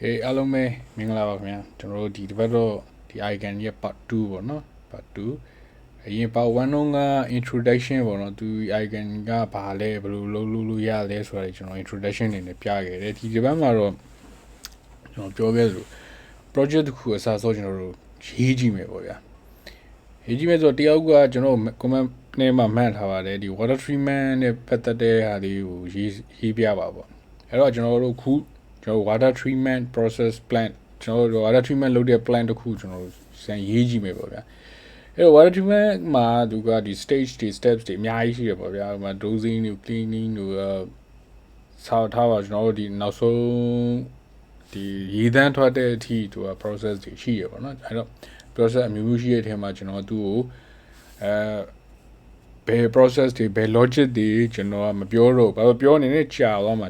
အားလုံးပဲမင်္ဂလာပါခင်ဗျာကျွန်တော်တို့ဒီတစ်ပတ်တော့ဒီ icon ရဲ့ part 2ပေါ့နော် part 2အရင် part 1တော့က introduction ပေါ့နော်သူ icon ကဘာလဲဘယ်လိုလုပ်လို့ရလဲဆိုတာကျွန်တော် introduction နေနဲ့ပြခဲ့တယ်ဒီတစ်ပတ်မှာတော့ကျွန်တော်ပြောခဲ့သလို project တစ်ခုအစားဆုံးကျွန်တော်တို့ရေးကြည့်မယ်ပေါ့ဗျာရေးကြည့်မယ်ဆိုတော့တယောက်ကကျွန်တော် comment နဲ့မှမှတ်ထားပါတယ်ဒီ water treatment နဲ့ပတ်သက်တဲ့ဟာလေးကိုရေးပြပါပေါ့အဲ့တော့ကျွန်တော်တို့ခုကျွန်တော် water treatment process plant ကျွန်တော်တို့ water treatment လုပ်တဲ့ plant တစ်ခုကျွန်တော်စမ်းရေးကြည့်မယ်ပေါ့ဗျာအဲ့တော့ water treatment မှာသူကဒီ stage တွေ steps တွေအများကြီးရှိရပေါ့ဗျာဟိုမှာ dosing တွေ cleaning တွေဆောက်ထားပါကျွန်တော်တို့ဒီနောက်ဆုံးဒီရေသန်းထွက်တဲ့အထိသူက process တွေရှိရပေါ့နော်အဲ့တော့ process အမျိုးမျိုးရှိတဲ့အထဲမှာကျွန်တော်သူ့ကိုဘယ် process တွေဘယ် logic တွေကျွန်တော်ကမပြောတော့ဘာလို့ပြောနေလဲကြာသွားမှာ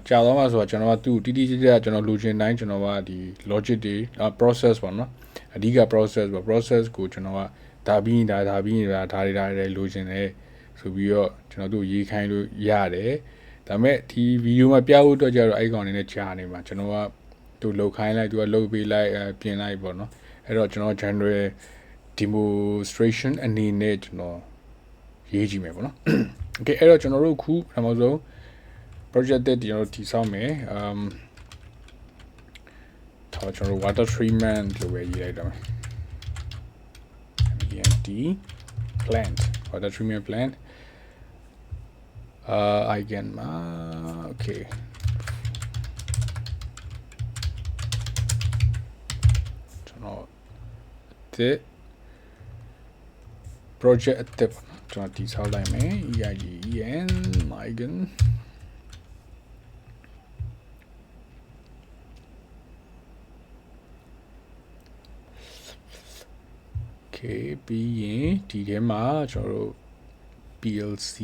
ဆိုတော့ကျွန်တော်ကသူ့တိတိကျကျကျွန်တော်လိုချင်တိုင်းကျွန်တော်ကဒီ logic တွေ process ပေါ့နော်အဓိက process ပေါ့ process ကိုကျွန်တော်ကဒါပြီးဒါတွေလိုချင်တယ်ဆိုပြီးတော့ကျွန်တော်တို့ရေးခိုင်းလို့ရတယ်ဒါပေမဲ့ဒီ video မှာပြဖို့အတွက်ကြတော့အဲ့ကောင်နေနဲ့ကြာနေမှာကျွန်တော်ကသူ့လောက်ခိုင်းလိုက်သူကလုပ်ပေးလိုက်ပြင်လိုက်ပေါ့နော်အဲ့တော့ကျွန်တော် general demonstration အနေနဲ့ကျွန်တော်ရေးကြည့်မယ်ပေါ့နော် okay အဲ့တော့ကျွန်တော်တို့ခုပထမဆုံး project တဲ့ကျွန်တော်တည်ဆောက်မယ်ကျွန်တော် water treatment လို့ပဲရေးလိုက်တော့ENT plant water treatment plant icon မှာ okay ကျွန်တော်ဒီ project အသစ်ကျွန်တော်တည်ဆောက်လိုက်မယ် EIGEN icon okay ပြီးရင်ဒီထဲမှာကျွန်တော်တို့ PLC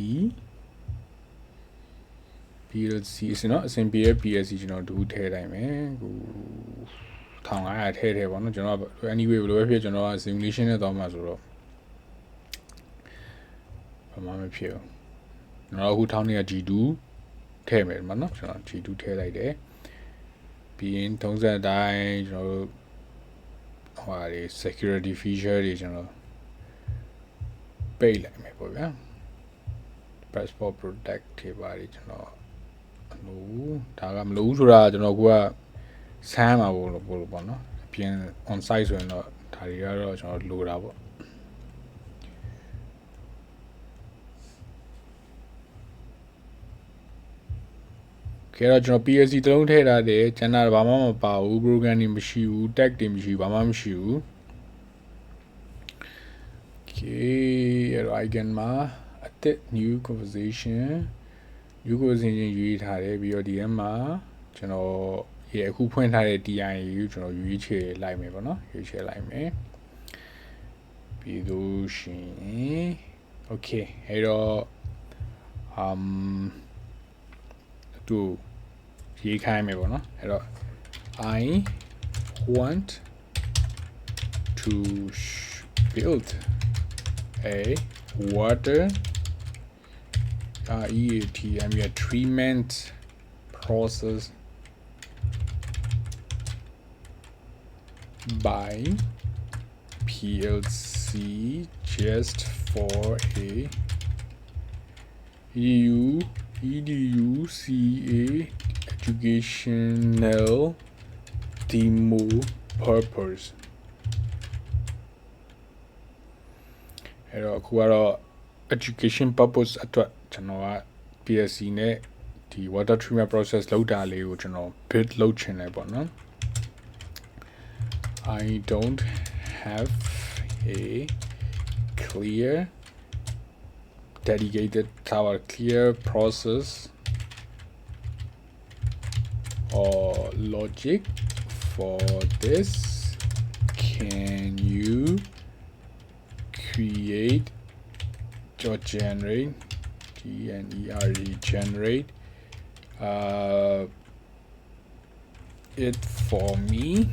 စနော်အစဉ်ပြေတဲ့ PLC ကျွန်တော်တို့ထည့်လိုက်မယ်ဟို1500ထည့်ပေါ့နော်ကျွန်တော် anyway ဘယ်လိုပဲဖြစ်ကျွန်တော်က simulation နဲ့သွားမှာဆိုတော့ဘာမှမဖြစ်ဘူးကျွန်တော်အခု1200 G2 ထည့်မယ်မနော်ကျွန်တော် G2 ထည့်လိုက်တယ်ပြီးရင်30တိုင်းကျွန်တော်တို့ဟိုဟာ security feature တွေကျွန်တော်ပိတ်လိုက်မယ်ပေါ့ဗျာ passport protect တွေပါတယ်ကျွန်တော်ဒါကမလို့ဆိုတာကျွန်တော်ကဆမ်းမှာပေါ့နော်အပြင် on site ဆိုရင်တော့ဒါတွေကတော့ကျွန်တော်လိုတာပေါ့ခဲတော့ကျွန်တော် PLC တလုံးထည့်ထားတယ်ကျန်တာဘာမှမပါဘူး program တွေမရှိဘူး tag တွေမရှိဘူးဘာမှမရှိဘူး okay အဲ့တော့ icon မှာအသစ် new conversation ရေးထားတယ်ပြီးတော့ဒီထဲမှာကျွန်တော်အခုဖွင့်ထားတဲ့ DI ကိုကျွန်တော်ရွေးချယ်လိုက်မယ်ပေါ့နော်ရွေးချယ်လိုက်မယ်ပြီးလို့ရှိရင် okay အဲ့တော့သူရေးခိုင်းမယ်ပေါ့နော်အဲ့တော့ I want to build a water treatment process by PLC just for a EDUCA educational demo purpose အဲ့တော့အခုကတော့ education purpose အတွက်ကျွန်တော်က PLC နဲ့ဒီ water treatment process လောက်တာလေးကိုကျွန်တော် build လုပ်ချင်တယ်ပေါ့နော် I don't have a clear dedicated clear process or logic for this can you create or generate generate it for me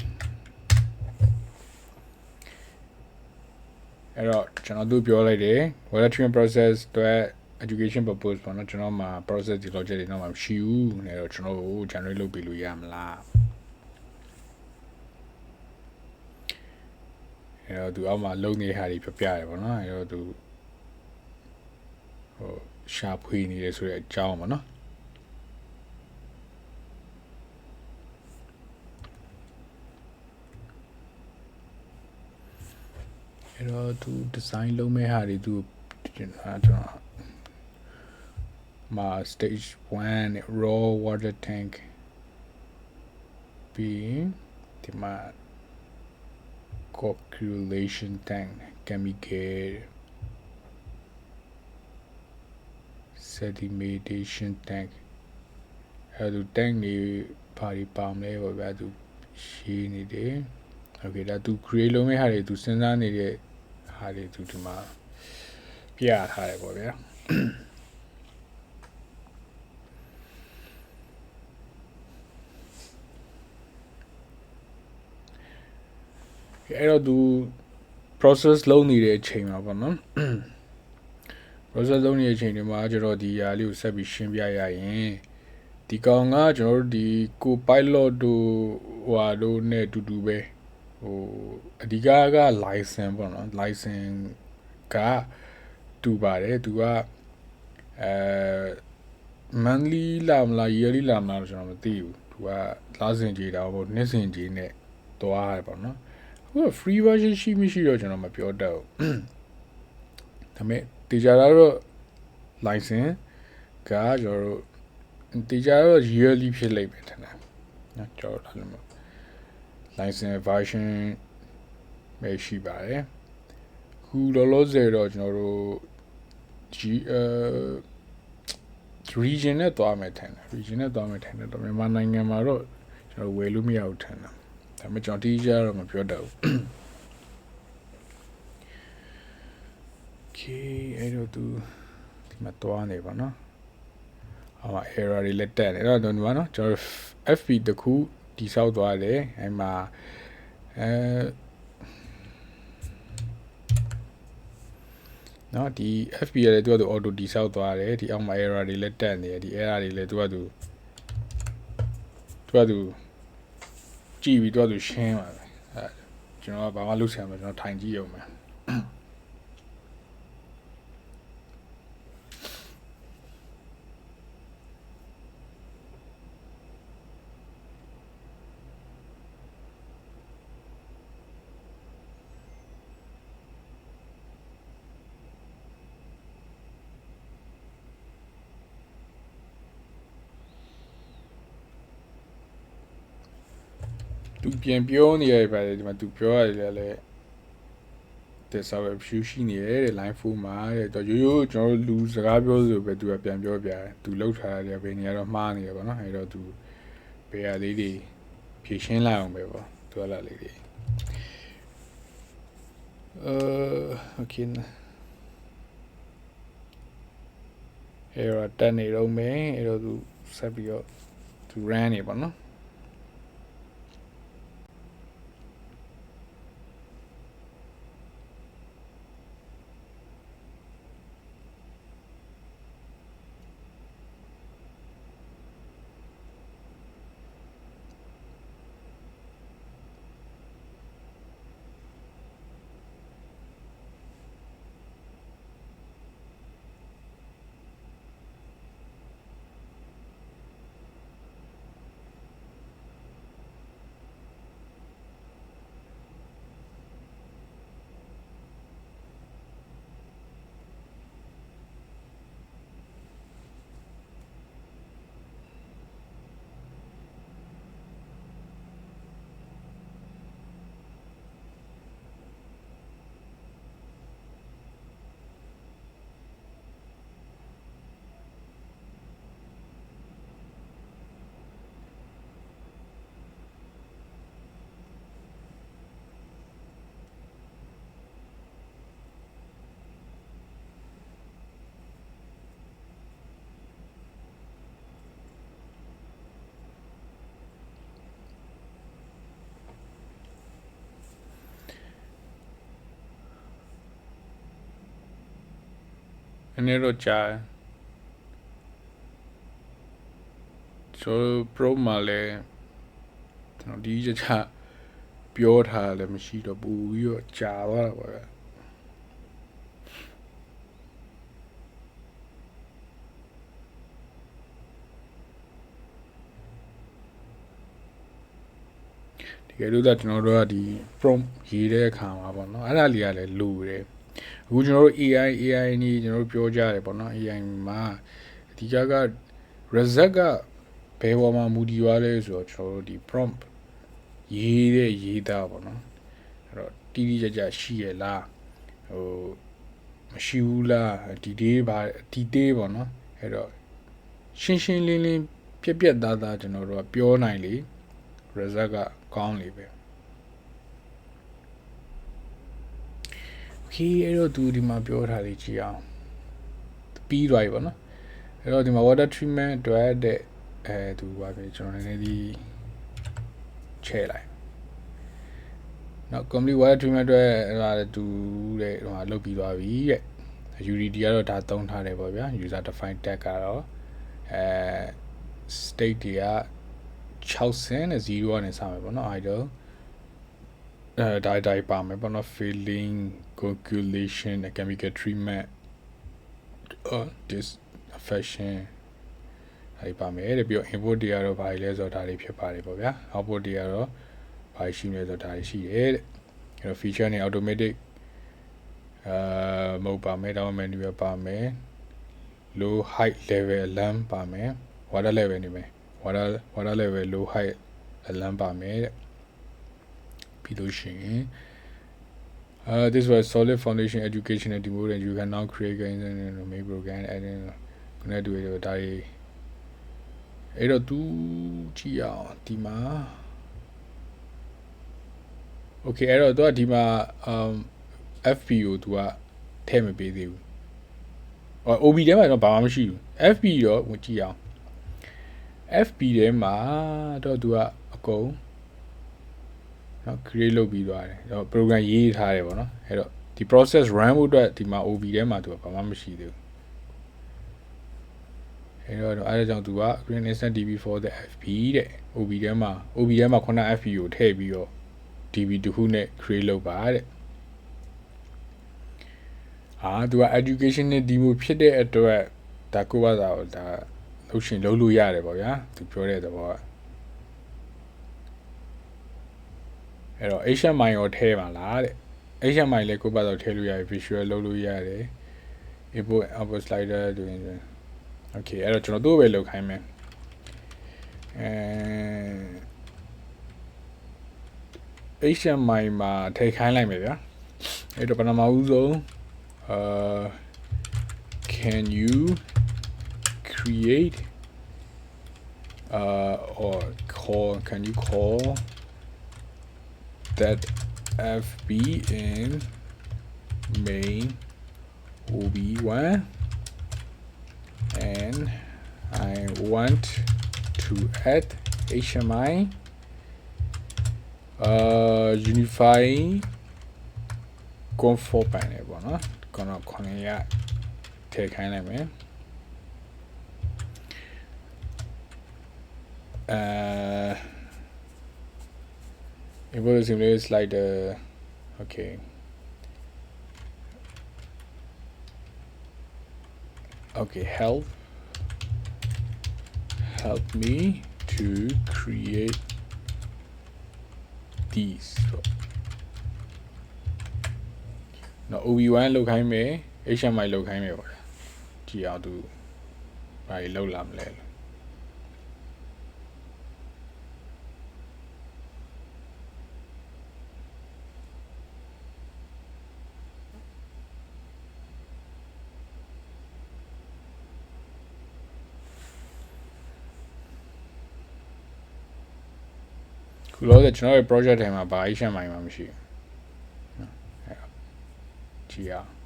အဲ့တော့ကျွန်တော်တို့ပြောလိုက်တယ် water treatment process အတွက် education purpose ပေါ့နော်ကျွန်တော်မှာ process ဒီ logic တွေတော့မရှိဘူးအဲ့တော့ကျွန်တော်ကို generate လုပ်ပေးလို့ရမလား အဲ့တော့သူအောက်မှာလုံနေတဲ့ဟာတွေပြပြရတယ်ပေါ့နော်အဲ့တော့သူဟိုရှာဖွေနေတယ်ဆိုတဲ့အကြောင်းပေါ့နော်အဲ့တော့သူ design လုပ်မဲ့ဟာတွေသူကျွန်တော်မှာ stage 1 raw water tank ပြီးဒီမှာ coagulation tank chemical sedimentation tank အဲ့ဒါ tank တွေဘာတွေပါမလဲပေါ့ဗျာသူရှင်းနေတယ် okay ဒါသူ create လုပ်မဲ့ဟာတွေသူစဉ်းစားနေတဲ့ဟာတွေသူဒီမှာပြထားတယ်ပေါ့ဗျာအဲ့တော့သူ process လုပ်နေတဲ့အချိန်မှာပေါ့နော် process လုပ်နေတဲ့အချိန်တွေမှာကျွန်တော်ဒီဟာလေးကိုဆက်ပြီးရှင်းပြရရင်ဒီကောင်ကကျွန်တော်တို့ဒီကို pilot တို့ဟိုဟာတို့နဲ့အတူတူပဲဟိုအဓိကက license ပေါ့နော် license ကတူပါတယ်သူကmonthly လာမလား yearly လာမလားကျွန်တော်မသိဘူးသူကလစဉ်ကြေးတာပေါ့နှစ်စဉ်ကြေးနဲ့သွားရတယ်ပေါ့နော်ဟို free version ရှိမရှိတော့ကျွန်တော်မပြောတတ်ဘူးဒါပေမဲ့တေချာတော့ license ကကျွန်တော်တို့တေချာတော့ yearly ဖြစ်လိမ့်မယ်ထင်တယ်နော်ကျွန်တော်လည်း license version ပဲရှိပါတယ်ခုလောလောဆယ်တော့ကျွန်တော်တို့ region နဲ့သွားမယ်ထင်တယ် region နဲ့သွားမယ်ထင်တယ်တော့မြန်မာနိုင်ငံမှာတော့ကျွန်တော်ဝယ်လို့မရဘူးထင်တယ်ဒါပေမဲ့ကျွန်တော်တိကျတော့မပြောတတ်ဘူး okay အဲ့တော့သူဒီမှာသွားနေပါနော်ဟော error တွေလက်တက်နေတော့ဒီမှာနော်ကျွန်တော် FP တခုတိဆောက်သွားတယ်အဲ့မှာနော်ဒီ FP ရလည်းသူကသူ auto တိဆောက်သွားတယ်ဒီအောက်မှာ error တွေလက်တက်နေတယ်ဒီ error တွေလည်းသူကသူကြည့်ပြီးသူကသူရှင်းပါပဲအဲကျွန်တော်ကဘာမှလုပ်ဆရာမကျွန်တော်ထိုင်ကြည့်ရုံပဲသူပြန်ပြောနေရပါတယ်ဒီမှာသူပြောရတယ်လည်းတဲ့ server issue ရှိနေတယ်တဲ့ line 4မှာတဲ့တော့ရိုးရိုးကျွန်တော်တို့လူစကားပြောဆိုပဲသူကပြန်ပြောပြတယ်သူလောက်ထားတယ်ဘယ်နေရာတော့မှားနေရပါတော့အဲ့တော့သူဘယ်ဟာလေးတွေဖြည့်ရှင်းလိုက်အောင်ပဲပေါ့သူကလာလေးတွေokay အဲ့တော့တက်နေတော့မယ်အဲ့တော့သူဆက်ပြီးတော့သူ run နေပါနော်အနေတော့ကြာဆို pro မှာလဲကျွန်တော်ဒီကြ ပြောထားလည်းမရှိတော့ဘူးပြီးတော့ကြာသွားတာပါဗျကယ်လို့ဒါကျွန်တော်တို့ကဒီ prompt ရေးတဲ့အခါမှာပေါ့နော်အဲ့ဒါလေးကလည်းလိုတယ်အခုကျွန်တော်တို့ AI နေကျွန်တော်တို့ပြောကြတယ်ပေါ့နော် AI မှာအဓိကက result ကဘယ်ပေါ်မှာမူတည်သွားလဲဆိုတော့ကျွန်တော်တို့ဒီ prompt ရေးတာပေါ့နော်အဲ့တော့တိတိကျကျရှိရလားဟိုမရှိဘူးလားဒီတေးပေါ့နော်အဲ့တော့ရှင်းလင်းပြတ်သားကျွန်တော်တို့ကပြောနိုင်လေ result ကကောင်းလေပဲ okay အဲ့တော့သူဒီမှာပြောထားလေးကြည့်အောင်ပြီးသွားပြီပေါ့နော်အဲ့တော့ဒီမှာ water treatment အတွက်တဲ့သူပါပြီကျွန်တော်နည်းနည်းဒီချဲ့လိုက်နောက် complete water treatment အတွက်အဲ့ဒါသူတဲ့ဟိုလုတ်ပြီးသွားပြီတဲ့ UDT ကတော့ဒါသုံးထားတယ်ပေါ့ဗျာ user define tag ကတော့state တွေက60နဲ့0ကနေစမယ်ပေါ့နော် idle ဒါပါမယ်ပေါ့နော် filling calculation chemical treatment disinfection အဲ့ပါမယ်တဲ့ပြီးတော့ input တွေကတော့ဘာလဲဆိုတော့ဒါတွေဖြစ်ပါတယ်ပေါ့ဗျာ output တွေကတော့ဘာရှိလဲဆိုတော့ဒါတွေရှိတယ်တဲ့အဲ့တော့ feature နဲ့ automatic မဟုတ်ပါမယ်ဒါမှမဟုတ် manual ပါမယ် low height level alarm ပါမယ် water level နေမယ် water level low height alarm ပါမယ်တဲ့ပြီးလို့ရှိရင်this was solid foundation education and demo and you can now create games and make program and connect to it ဒါတွေအဲ့တော့သူကြည့်အောင်ဒီမှာ okay အဲ့တော့သူကဒီမှာFP ကိုသူကထည့်မပေးသေးဘူး OB ထဲမှာတော့ဘာမှမရှိဘူး FP တော့ကြည့်အောင် FP ထဲမှာတော့သူကအကုန်နော် create လုပ်ပြီးသွားတယ်တော့ program ရေးထားတယ်ပေါ့နော်အဲ့တော့ဒီ process run ဖို့အတွက်ဒီမှာ OB ထဲမှာသူကဘာမှမရှိသေးဘူးအဲ့တော့အဲ့ဒါကြောင့်သူက green instant db for the fp တဲ့ OB ထဲမှာခုန fp ကိုထည့်ပြီးတော့ db တစ်ခုနဲ့ create လုပ်ပါတဲ့သူက education နဲ့ demo ဖြစ်တဲ့အတွက်ဒါကိုပါတာဒါလုပ်ရှင်လုပ်လို့ရတယ်ပေါ့ဗျာသူပြောတဲ့သဘောကအဲ့တော့ HMI ရောထည့်ပါလားတဲ့ HMI လည်းကိုပါတော့ထည့်လို့ရတယ် visual လုပ်လို့ရတယ် input output slider တွင် okay အဲ့တော့ကျွန်တော်တို့ပဲလုပ်ခိုင်းမယ်HMI မှာထည့်ခိုင်းလိုက်မယ်ဗျာအဲ့တော့ပထမဦးဆုံးcan you create or can you call that fb in main ob1 and I want to add HMI unifying comfort panel ပေါ့နော်ခေါင်းရထည့်ခိုင်းလိုက်မယ်import simulator slider okay help me to create these now ob1 လောက်ခိုင်းမယ် HMI လောက်ခိုင်းမယ်ပေါ့ကြည့်အောင်သူဘာကြီးလောက်လာမလဲခုလောဆယ်ကျွန်တော်ရဲ့ project ထဲမှာဘာ HMI မှမရှိဘူးကြည့်အောင်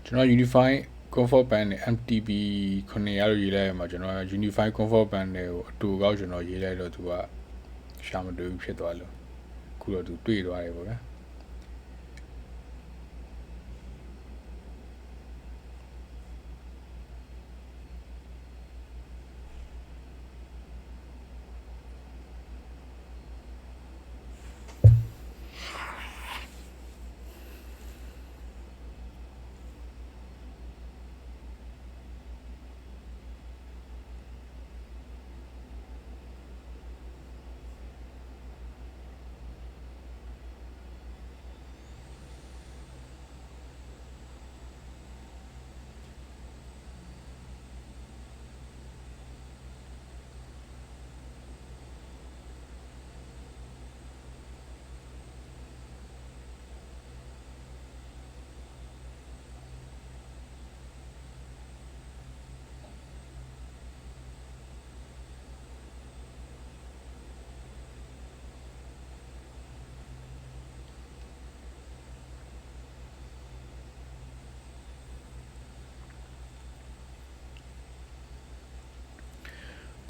ကျွန်တော် Unify Comfort Band နဲ့ MTB 9ရလို့ရေးလိုက်ရမှာကျွန်တော် Unify Comfort Band တွေကိုအတူကောက်ကျွန်တော်ရေးလိုက်တော့သူကရှာမတွေ့ဘူးဖြစ်သွားလို့ခုတော့သူတွေ့သွားတယ်ပေါ့ဗျာ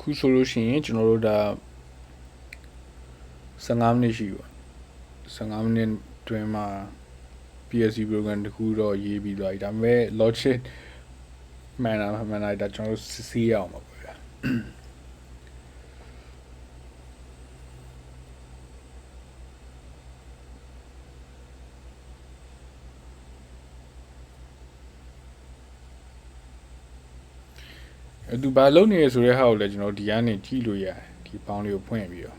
ခုဆိုလို့ရှိရင်ကျွန်တော်တို့ဒါ15မိနစ်ရှိပါ15မိနစ်တွင်မှာ PLC program တခုတော့ရေးပြီးသွားပြီဒါပေမဲ့ logic မှန်တာဒါကျွန်တော်တို့စစ်ဆေးရအောင်ပါဗျာသူဘာလုပ်နေရဆိုတဲ့ဟာကိုလည်းကျွန်တော်ဒီကနေကြည့်လို့ရတယ်ဒီပေါင်းလေးကိုဖွင့်ပြီးတော့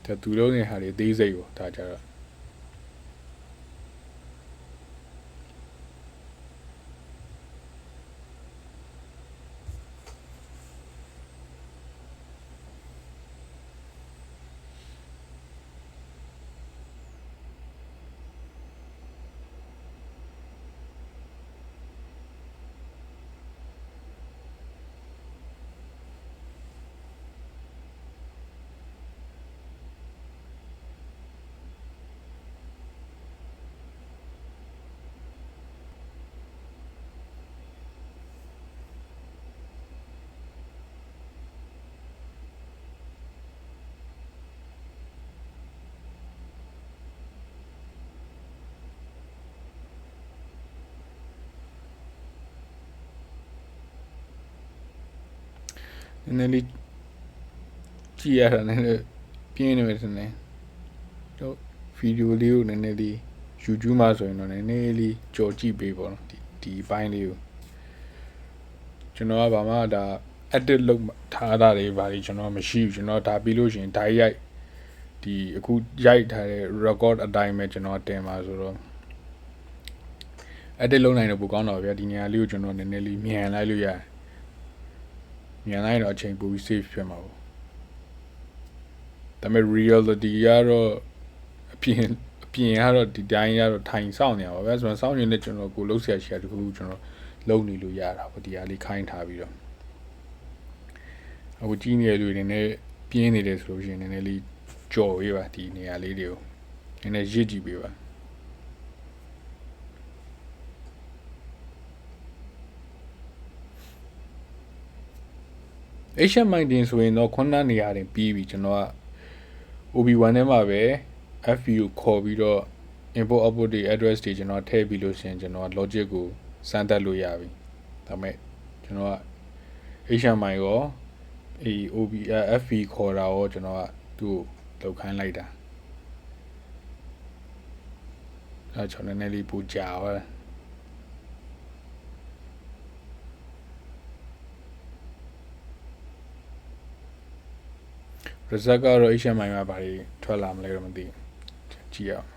ဒါသူလုပ်နေတဲ့ဟာတွေအသေးစိတ်ကိုဒါကြတော့နည်းနည်းလေးကြည့်ရတာနည်းနည်းပြင်းနေမယ်ထင်တယ်တော့ဗီဒီယိုလေးကိုနည်းနည်းလေး YouTube မှာဆိုရင်တော့နည်းနည်းလေးကြော်ကြည့်ပေးပေါ့နော်ဒီဘိုင်းလေးကိုကျွန်တော်ကဘာမှဒါ edit လုပ်ထားတာတွေဘာတွေကျွန်တော်မရှိဘူးကျွန်တော်ဒါပြီးလို့ရှိရင် direct ဒီအခုရိုက်ထားတဲ့ record အတိုင်းပဲကျွန်တော်တင်ပါဆိုတော့ edit လုပ်နိုင်တော့ပိုကောင်းတော့ဗျာဒီနေရာလေးကိုကျွန်တော်နည်းနည်းလေးမြန်လိုက်လို့ရတယ်မြန်လိုက်တော့အချိန်ပိုပြီး save ဖြစ်မှာပေါ့ဒါပေမဲ့ reality ကတော့အပြင်ကတော့ဒီတိုင်းကတော့ထိုင်ဆောင်နေရပါဗျာဆိုတော့စောင့်နေတဲ့ကျွန်တော်ကိုလှုပ်ရှားရှာတခုကျွန်တော်လုံနေလို့ရတာပေါ့ဒီဟာလေးခိုင်းထားပြီးတော့အခုကြီးနေရလူတွေနည်းပြင်းနေတယ်ဆိုလို့ရှိရင်နည်းနည်းလေးကြော်ပေးပါဒီနေရာလေးတွေကိုနည်းနည်းရစ်ကြည့်ပေးပါHMID ဆိုရင်တော့ခုနနေရာတင်ပြီးပြီကျွန်တော်က OB1 ထဲမှာပဲ FV ကိုခေါ်ပြီးတော့ import output တွေ address တွေကျွန်တော်ထည့်ပြီးလို့ရှိရင်ကျွန်တော် logic ကိုစမ်းသပ်လို့ရပြီဒါပေမဲ့ကျွန်တော်က HMI ရောOB FV ခေါ်တာရောကျွန်တော်ကသူ့ကိုလောက်ခိုင်းလိုက်တာအဲကျွန်တော်နည်းနည်းလေးပူကြာသွားတယ်result ကတော့ HMI မှာဘာတွေထွက်လာမလဲတော့မသိဘူးကြည့်ရအောင်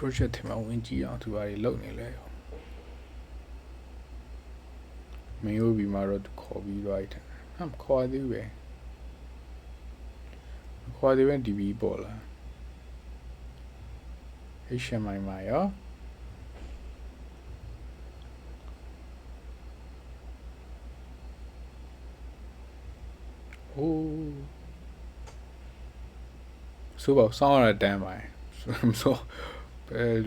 project ထဲမှာဝင်ကြည့်အောင်သူဘာတွေလုပ်နေလဲမင်းတို့ဒီမှာတော့ခေါ်ပြီးတော့တယ်ဟာခေါ်သေးပဲခေါ်သေးပဲ DB ပေါ်လာ HMI မှာရောအိုးဆိုပါဆောင်းရတဲ့တန်းပါဆို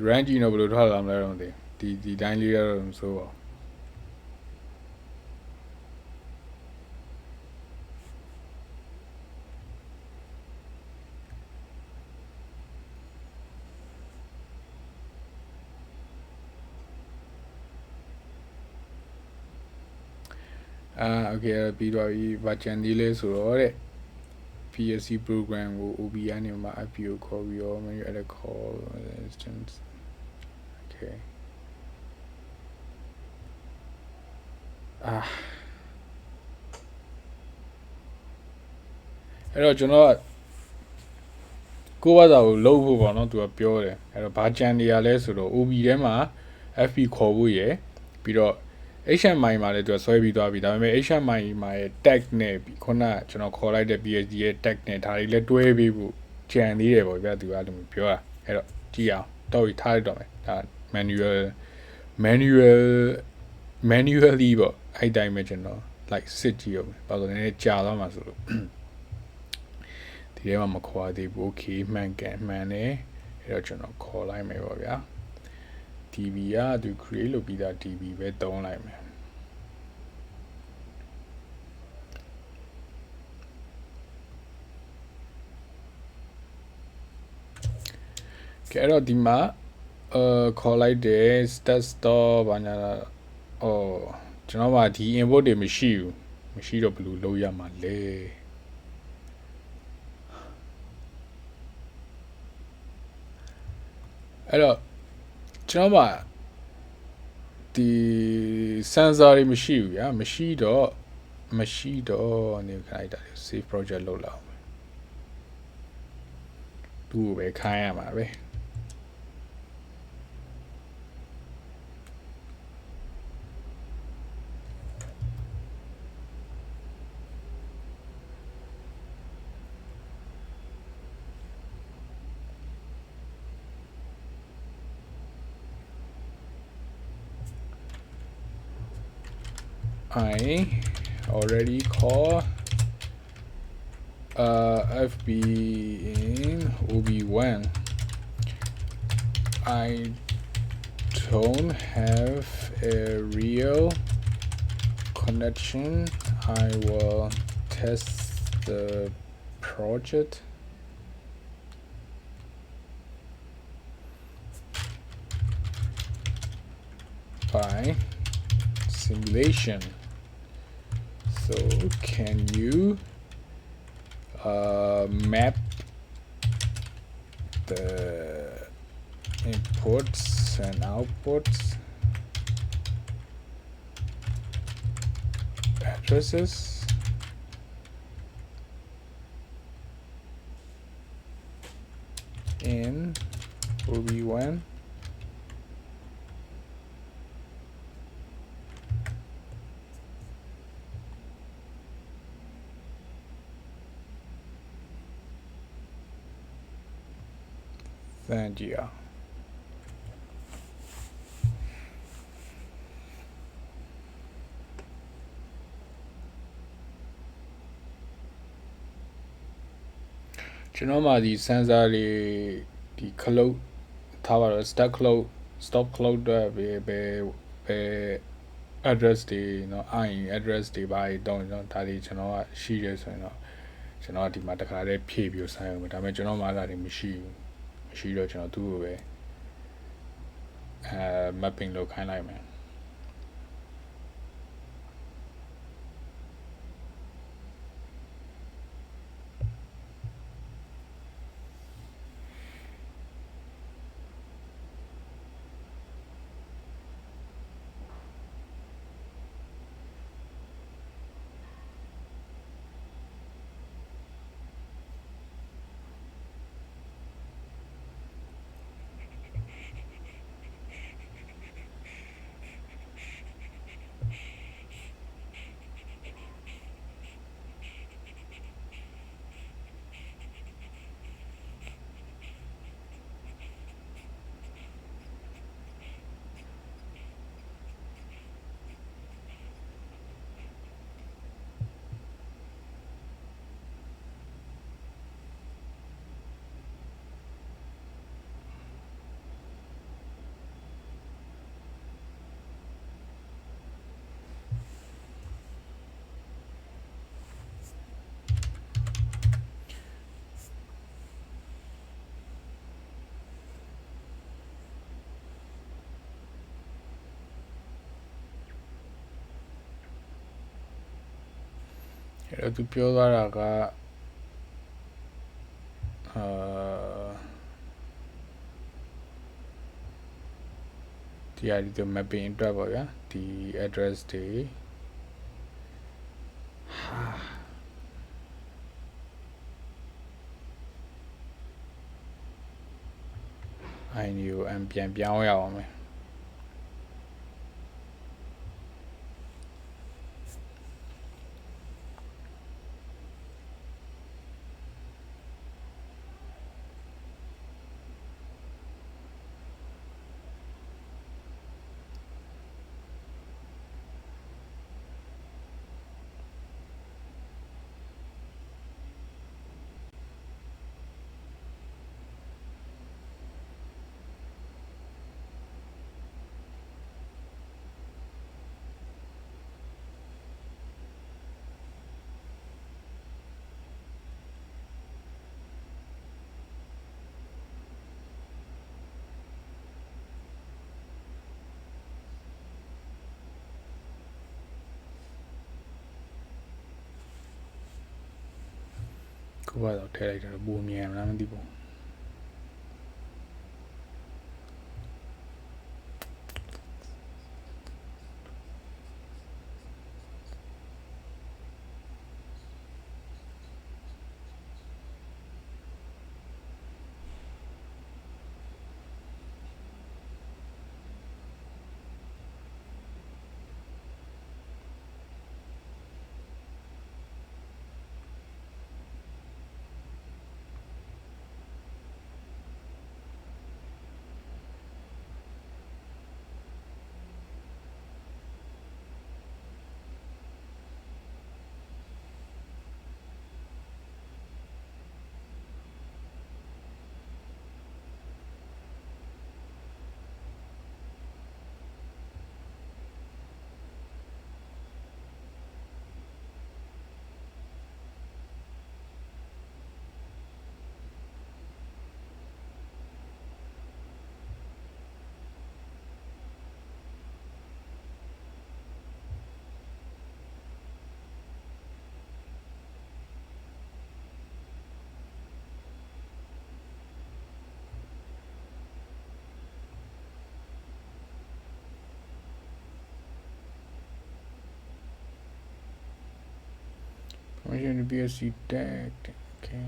range နော်ဘယ်လိုထားလာမလဲတော့မသိဒီတိုင်းလေးတော့မဆိုပါokay ပြီးတော့ဒီဘာချန်ဒီလဲဆိုတော့တဲ့ PSC program ကို OBI နဲ့မှာ IPO ခေါ်ပြီးတော့ menu edit call instance okay အဲ့တော့ကျွန်တော်ကိုယ့်ဘာသာကိုလုပ်ဖို့ပေါ့နော်သူကပြောတယ်အဲ့တော့ဘာချန်နေရလဲဆိုတော့ OB ထဲမှာ FP ခေါ်ဖို့ရယ်ပြီးတော့ HMI မှာလည်းသူကဆွဲပြီးသွားပြီဒါပေမဲ့ HMI မှာရဲ့ tag နဲ့ခုနကကျွန်တော်ခေါ်လိုက်တဲ့ PSD ရဲ့ tag နဲ့ဒါတွေလည်းတွဲပြီးဖို့ကြံသေးတယ်ပေါ့ဗျာသူကအဲ့လိုမျိုးပြောတာအဲ့တော့ကြည့်အောင်တော့ထားလိုက်တော့မယ်ဒါ manually ပေါ့အဲ့တိုင်းပဲကျွန်တော် like စစ်ကြည့်အောင်ဘာလို့လဲနည်းကြာသွားမှာဆိုလို့ဒီထဲမှာမခေါ်သေးဘူး okay မှန်တယ်အဲ့တော့ကျွန်တော်ခေါ်လိုက်မယ်ပေါ့ဗျာDB ကသူ create လုပ်ပြီးသား DB ပဲသုံးလိုက်မယ်ကဲအဲ့တော့ဒီမှာခေါ်လိုက်တယ် stat store ဘာညာကျွန်တော်ကဒီ input တွေမရှိတော့ဘယ်လိုလုပ်ရမှာလဲအဲ့တော့ကျွန်တော်ကဒီ sensor တွေမရှိဘူးဗျာမရှိတော့နေခိုင်းတာ save project လုပ်လာအောင်သူ့ကိုပဲခိုင်းရမှာပဲI already call FB in OB1 I don't have a real connection I will test the project by simulation so can you map the inputs and outputs addresses in OB1 Thank you. ကျွန်တော်မှဒီ sensor တွေဒီ cloud ထားပါတော့ stop cloud ပဲ address တွေเนาะ address တွေပါတော့ကျွန်တော်ဒါတွေကျွန်တော်ကရှိရဲဆိုရင်တော့ကျွန်တော်ဒီမှာတခါတည်းဖြည့်ပြီးဆိုင်အောင်ဒါပေမဲ့ကျွန်တော်မှအဲ့ဒါတွေမရှိတော့ကျွန်တော်သူ့ကိုပဲmapping လုပ်ခိုင်းလိုက်မယ် အဲ့တော့သူပြောသွားတာကဒီအဒီ mapping အတွက်ပေါ့ဗျာဒီ address တွေ INUM ပြန်ပြောင်းရအောင်မယ်ခုကတော့ထည့်လိုက်တော့ပုံမြင်မလားမသိဘူး Permission to BSC tag. Okay.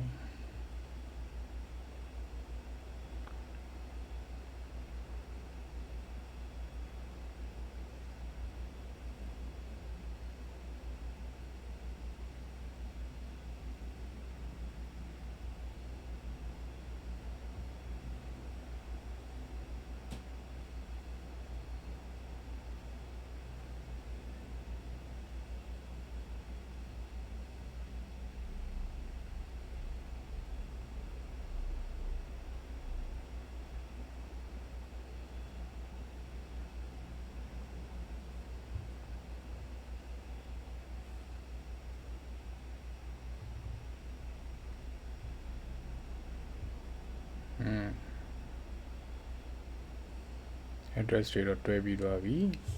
Address တွေတော့တွဲပြီးသွားပြီ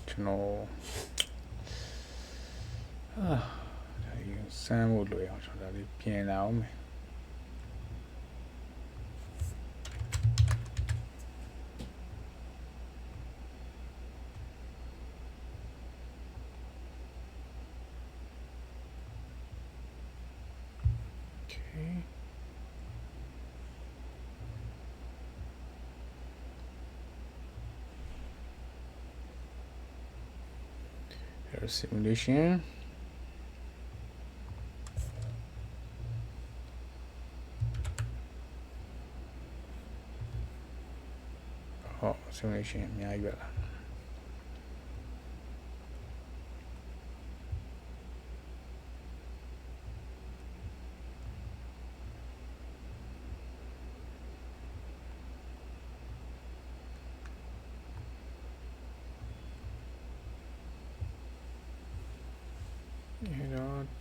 ကျွန်တော်ဒါကြီးစမ်းဖို့လိုရအောင်ကျွန်တော်ဒါလေးပြင်လာအောင်မယ်simulation simulation အများကြီးပဲလား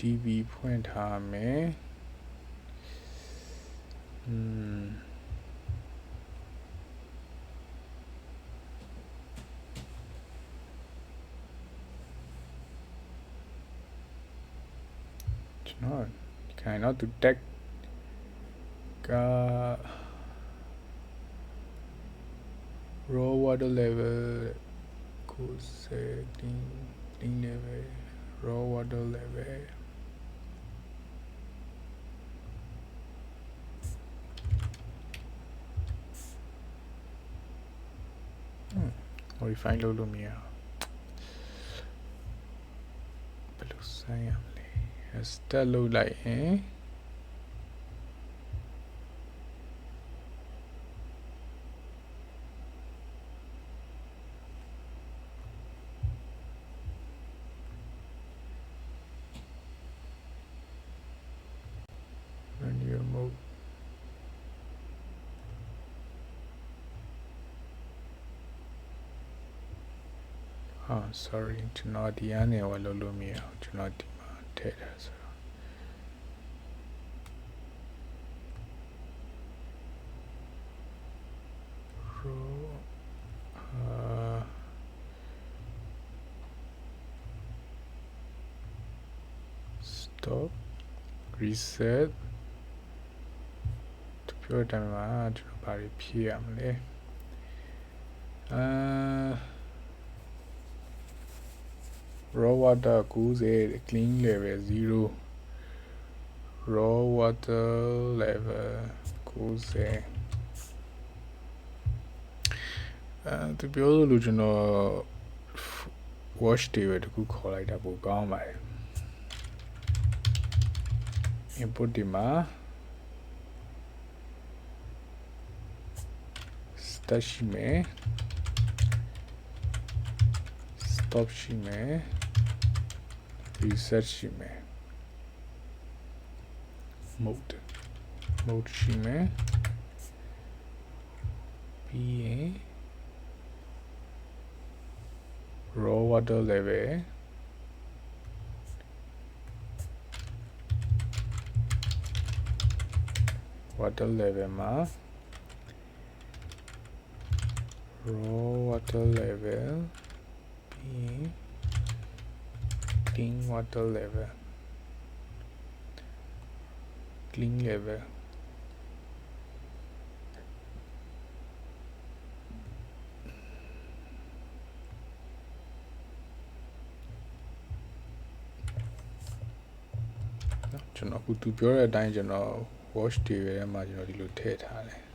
DB ဖွင့်ထားမယ်ကျွန် နော်ခိုင်တော့သူ tag က raw water level ကို setting clean level raw water level modify လုပ်လို့မရဘယ်လိုဆိုင်ရမလဲ start လုပ်လိုက်ရင် manual mode sorry ကျွန်တော်ဒီအနေနဲ့လုပ်လို့မရအောင်ကျွန်တော်ဒီမှာထည့်တာဆိုတော့ stop reset ပြောတဲ့မှာကျွန်တော်ဘာတွေဖြည့်ရမလဲraw water 90 clean level 0 raw water level 90သူပြောလို့ကျွန်တော် wash table တခုခေါ်လိုက်တာပိုကောင်းပါတယ် input ဒီမှာ start ရှိမယ် stop ရှိမယ် reset ရှိမယ် mode ရှိမယ်ပြီးရင် raw water levelမှာ raw water level ပြီးရင် clean water level clean level ကျွန်တော်အခုသူပြောတဲ့အတိုင်းကျွန်တော် wash table ထဲမှာကျွန်တော်ဒီလိုထည့်ထားတယ်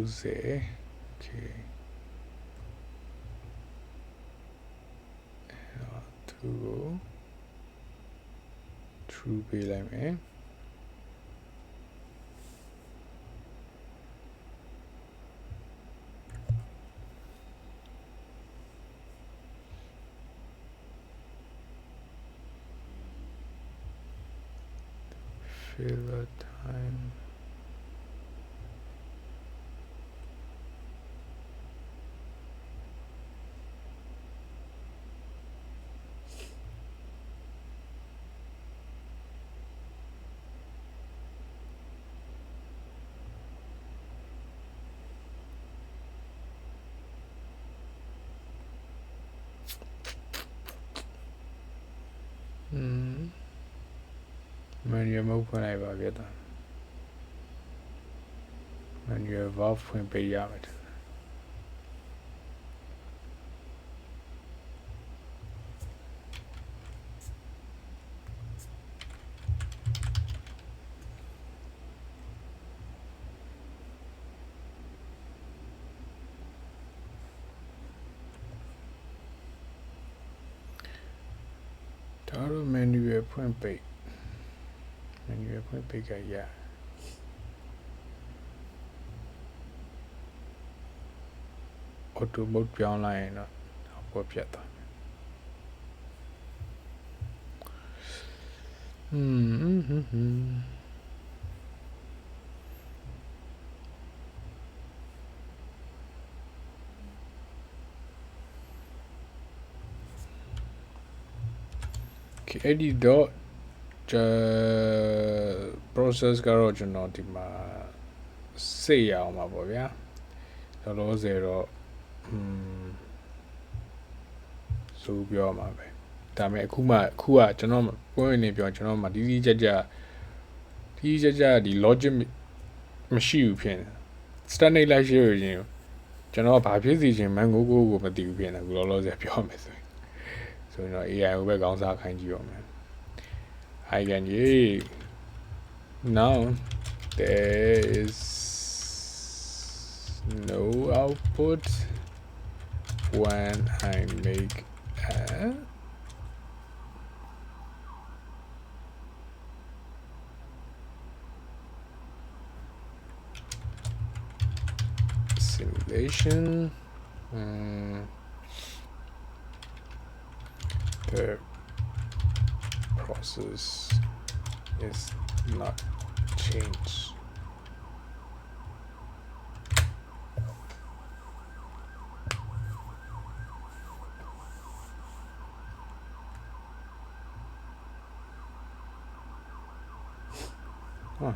okay true ပေးလိုက်မယ် filler time manual mode ဖွင့်လိုက်ပါဗျာ manual valve ဖွင့်ပေးရမယ် ဒါတော့ manual ဖွင့်ပေးကရ auto mode ပြောင်းလိုက်ရင်တော့ပေါ်ပြတ်သွားအဲ့ဒီတော့ process ကတော့ကျွန်တော်ဒီမှာစိတ်ရအောင်ပါပေါ့ဗျာလောလောဆယ်တော့ဆိုပြောမှာပဲဒါပေမဲ့အခုကကျွန်တော်ပွင့်နေပြောကျွန်တော်မှတီးတီးကြကြဒီ logic မရှိဘူးဖြစ်နေ standard လိုက်ရှိရရင်ကျွန်တော်ဘာဖြစ်စီခြင်းမန်ကိုကိုမသိဘူးဖြစ်နေအခုလောလောဆယ်ပြောမယ်ဆိုရင်တော့ AI ကိုပဲခေါင်းစားခိုင်းကြည့်ရမယ် I can now there is no output when I make a simulation the process is not changed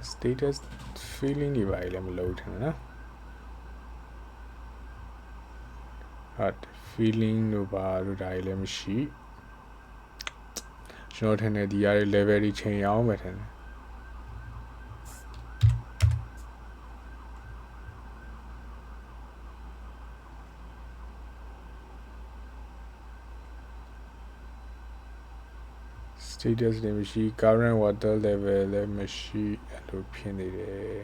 status feeling တွေပါလေမလုပ်ထင်နော် hot feeling တို့ပါလို့ဒါလည်းမရှိကျွန်တော်ထင်တယ်ဒီရတဲ့ level တွေချိန်အောင်ပဲထင်တယ် status တွေမရှိ current water level လည်းမရှိအဲ့လိုဖြစ်နေတယ်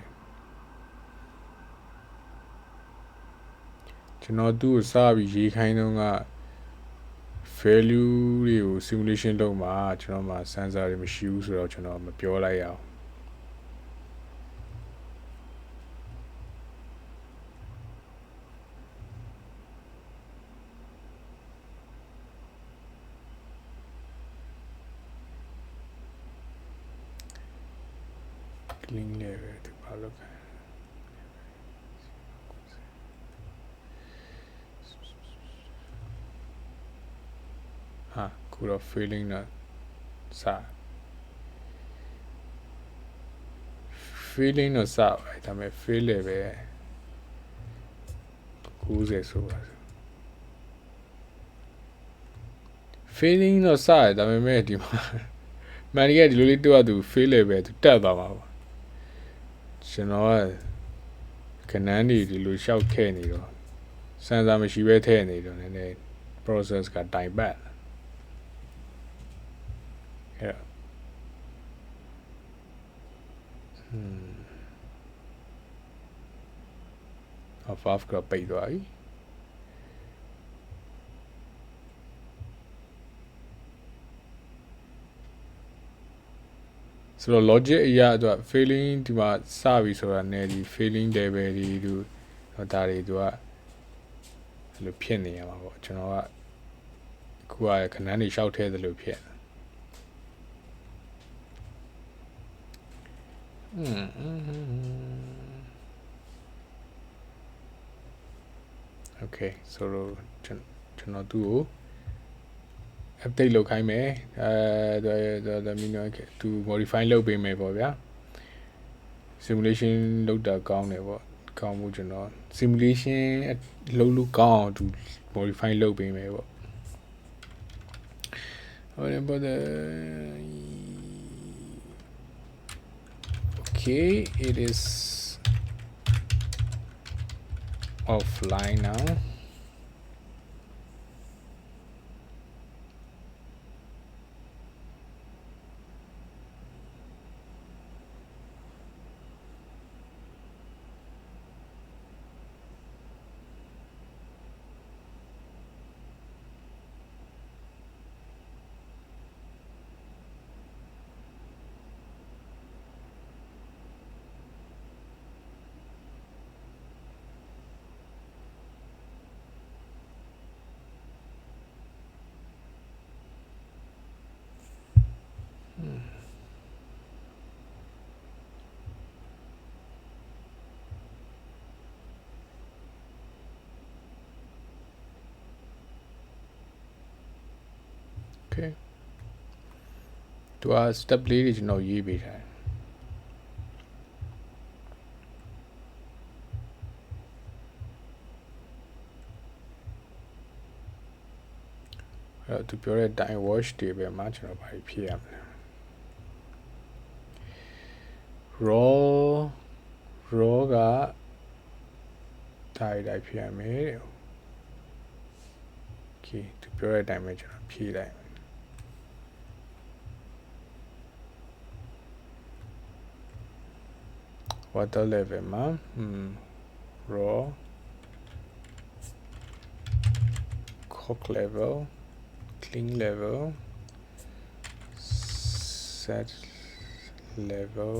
ကျွန်တော်သူ့ကိုစပြီးရေးခိုင်းတော့က value တွေကို simulation လုပ်မှာကျွန်တော်မှာ sensor တွေမရှိဘူးဆိုတော့ကျွန်တော်မပြောလိုက်ရအောင် clean level ဒီပါလို့ဟာခုတော့ feeling တော့စ feeling တော့စပဲဒါပေမဲ့ feel level 90ဆိုပါ feeling တော့စတယ်ဒါပေမဲ့ဒီမှာမန်ရီကဒီလိုလေးတွတ်သူ feel level သူတက်သွားမှာပါကျွန်တော်ကခဏန်းနေဒီလိုရှောက်ထည့်နေတော့စမ်းစာမရှိပဲထည့်နေတော့နည်းနည်း process ကတိုင်ပတ်အဲ့off ကပိတ်သွားပြီဆိုတော့ logic အရာအတွက် feeling ဒီမှာစပြီဆိုတာနဲ့ဒီ feeling level တွေတို့ဒါတွေသူကအဲ့လိုဖြစ်နေရမှာပေါ့ကျွန်တော်ကခုကခဏန်းနေရှောက်ထဲသလိုဖြစ်okay ဆိုတော့ကျွန်တော်သူ့ကို update လုပ်ခိုင်းမယ်ဒါမင်းကသူ modify လုပ်ပေးမယ်ပေါ့ဗျာ simulation လုပ်တာကောင်းတယ်ပေါ့ကောင်းမှုကျွန်တော် simulation လုပ်လို့ကောင်းအောင်သူ modify လုပ်ပေးမယ်ပေါ့What about the okay it is offline now okay သူက step လေးတွေကျွန်တော်ရေးပေးထားတယ် အဲ့တော့သူပြောတဲ့ time watch တွေပဲမှာကျွန်တော်ဘာဖြည့်ရမလဲ raw ကတိုင်းဖြည့်ရမယ် okay သူပြောတဲ့အတိုင်းပဲကျွန်တော်ဖြည့်လိုက် water level မှာ raw cock level clean level set level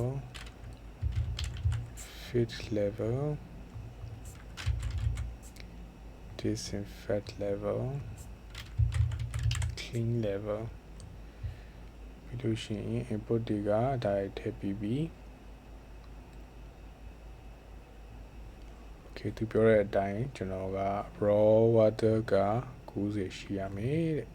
fit level disinfect level clean level ပြီးလို့ရှိရင် input တွေကဒါထည့်ပြီးပြီ okay သူပြောတဲ့အတိုင်းကျွန်တော်က raw water က90ရှိရမယ်တဲ့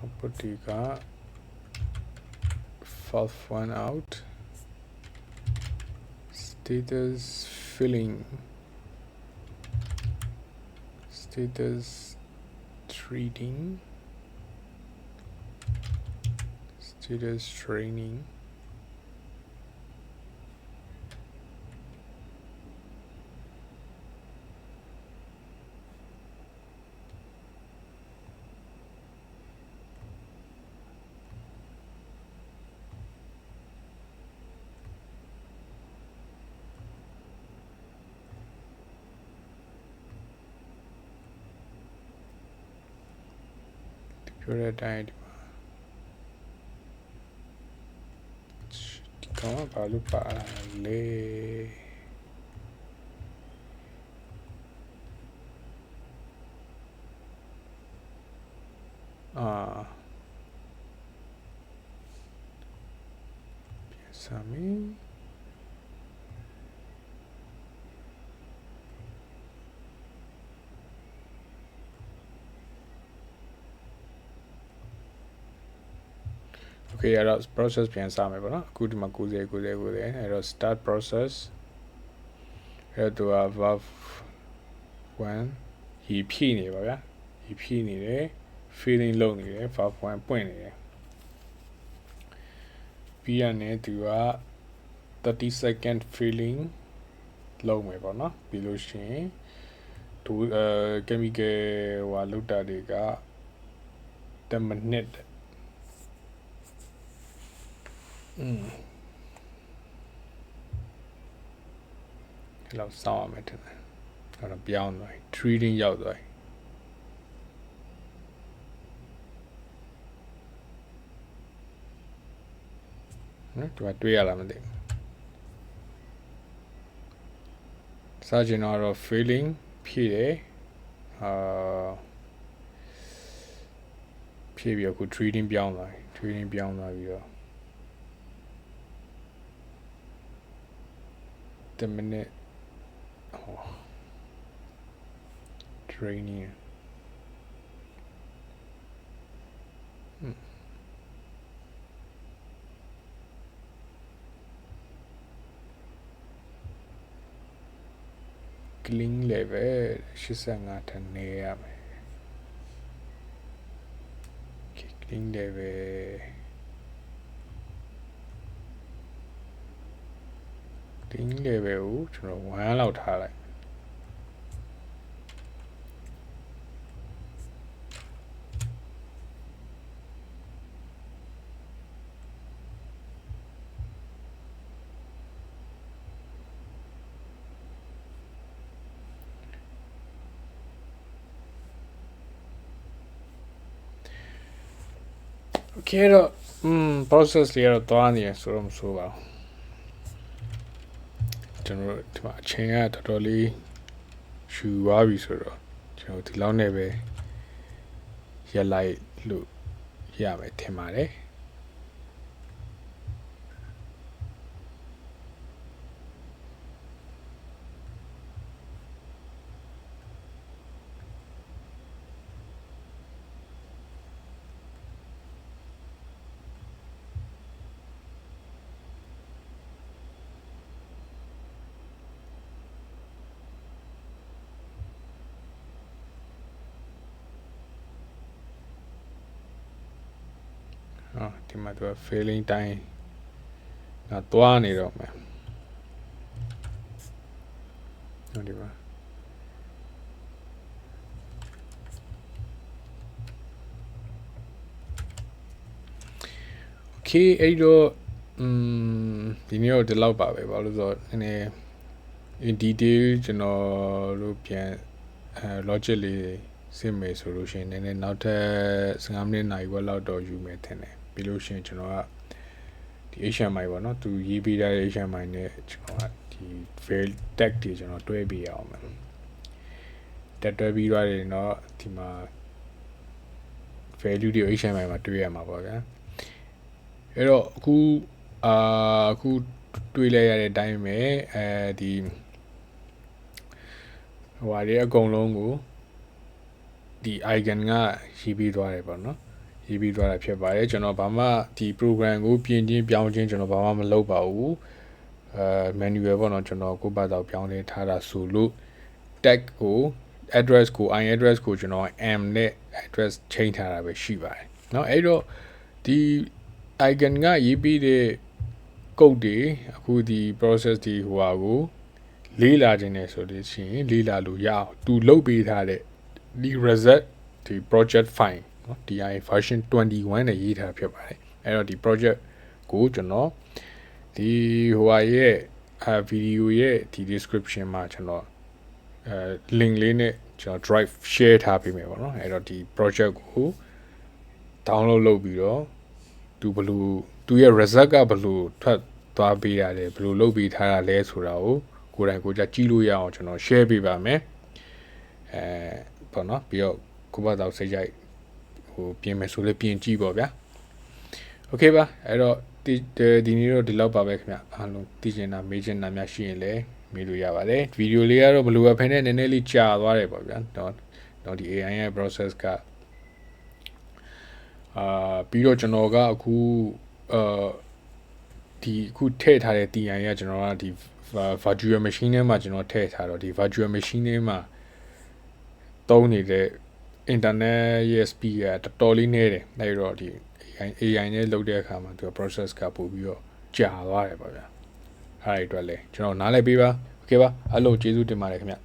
output တွေက valve 1 out status filling status treating status trainingပြောတဲ့အတိုင်းဒီမှာဒီကောင်ကဘာလို့ပါလဲပြန်စမယ် okay အဲ့တော့ process ပြန်စမယ်ပေါ့နော်အခုဒီမှာ90အဲ့တော့ start process အဲ့တော့ valve 1ရေဖြည့်နေပါဗျာရေဖြည့်နေတယ် filling လုပ်နေတယ် valve 1ပွင့်နေတယ်ပြီးရနေသူက30 second filling လုပ်မယ်ပေါ့နော်ပြီးလို့ရှိရင်ဒူchemical ဟိုလောက်တာတွေက10 minute လောက်စောင့်ရမယ်တဲ့အဲ့တော့ပြောင်းသွား treating ရောက်သွားနော်ဒီမှာတွေ့ရလားမသိဘူးစာကျင်တော့ filling ဖြည့်တယ်ဖြည့်ပြီးအခု treating ပြောင်းသွားပြီးတော့10 minute training clean level 85ထပ်နေရမယ် clean level clean level ကိုကျွန်တော်1လောက်ထားလိုက် okay တော့ process တွေကတော့တွားနေရဆိုတော့မဆိုပါဘူးကျွန်တော်ဒီမှာအချိန်ကတော်တော်လေးရှူသွားပြီဆိုတော့ကျွန်တော်ဒီလောက်နဲ့ပဲရက်လိုက်လို့ရမယ်ထင်ပါတယ် ဒီမှာသူက failing time ငါသွားနေတော့မယ်ဒီမှာOkay အဲ့တော့ဒီနေ့တော့ဒီလောက်ပါပဲဘာလို့ဆိုတော့နည်းနည်း in detail ကျွန်တော်တို့ပြန်logic လေးစစ်မယ်ဆိုလို့ရှိရင်နည်းနည်းနောက်ထပ်15မိနစ်နိုင်ဝက်လောက်တော့ယူမယ်ထင်တယ်ပြီးလို့ရှိရင်ကျွန်တော်ကဒီ HMI ပေါ့နော်သူရေးပေးတဲ့ HMI နဲ့ကျွန်တော်ကဒီ fail tag တွေကျွန်တော်တွဲပေးရအောင်မယ်တက်တွဲပြီးရတယ်เนาะဒီမှာ value တွေ HMI မှာတွဲရမှာပေါ့ဗျာအဲ့တော့အခုတွေးလိုက်ရတဲ့အတိုင်းပဲဒီဟိုဟာတွေအကုန်လုံးကိုဒီ icon ကရေးပြီးသွားတယ်ပေါ့နော်ရေးပြီးသွားတာဖြစ်ပါတယ်ကျွန်တော်ဘာမှဒီ program ကိုပြင်ချင်းပြောင်းချင်းကျွန်တော်ဘာမှမလုပ်ပါဘူး manual ပေါ့နော်ကျွန်တော်ကိုယ့်ဘာသာပြောင်းလဲထားတာဆိုလို့ tag ကို address ကို i address ကိုကျွန်တော် m နဲ့ address change ထားတာပဲရှိပါတယ်เนาะအဲ့တော့ဒီ icon ကရေးပြီးတဲ့ code တွေအခုဒီ process ဒီဟိုဟာကိုလေးလာခြင်းနဲ့ဆိုလို့ရှိရင်လေးလာလို့ရအောင်သူလုပ်ပေးထားတဲ့ဒီ reset ဒီ project file เนาะ DI version 21နဲ့ရေးထားဖြစ်ပါတယ်အဲ့တော့ဒီ project ကိုကျွန်တော်ဒီဟိုဟာရဲ့video ရဲ့ဒီ description မှာကျွန်တော်link လေးနဲ့ကျွန်တော် drive share ထားပေးမယ်ပေါ့နော်အဲ့တော့ဒီ project ကို download လုပ်ပြီးတော့သူရဲ့ result ကဘယ်လိုထွက်သွားပေးရတယ်ဘယ်လိုလုပ်ပေးထားတာလဲဆိုတာကိုကိုယ်တိုင်ကိုကြည့်လို့ရအောင်ကျွန်တော် share ပေးပါမယ်ပေါ့နော်ပြီးတော့ကိုယ့်ဘာသာစိတ်ကြိုက်ဟိုပြင်မယ်ဆိုလည်းပြင်ကြည့်ပေါ့ဗျာ okay ပါအဲ့တော့ဒီနေ့တော့ဒီလောက်ပါပဲခင်ဗျအားလုံးသိချင်တာမေးချင်တာများရှိရင်လည်းမေးလို့ရပါတယ်ဗီဒီယိုလေးကတော့ဘယ်လိုပဲဖဲနဲ့နည်းနည်းလေးကြာသွားတယ်ပေါ့ဗျာတော့ဒီ AI ရဲ့ process ကပြီးတော့ကျွန်တော်ကအခုဒီအခုထည့်ထားတဲ့ TI ကကျွန်တော်ကဒီ virtual machine ထဲမှာကျွန်တော်ထည့်ထားတော့ဒီ virtual machine ထဲမှာသုံးနေတဲ့ internet ရဲ့ speed ကတော်တော်လေးနည်းတယ်အဲ့တော့ဒီ AI နဲ့လုပ်တဲ့အခါမှာသူက process ကပို့ပြီးတော့ကြာသွားတယ်ပေါ့ဗျာအဲ့ဒီအတွက်လည်းကျွန်တော်နားလည်ပေးပါ okay ပါအားလုံးကျေးဇူးတင်ပါတယ်ခင်ဗျ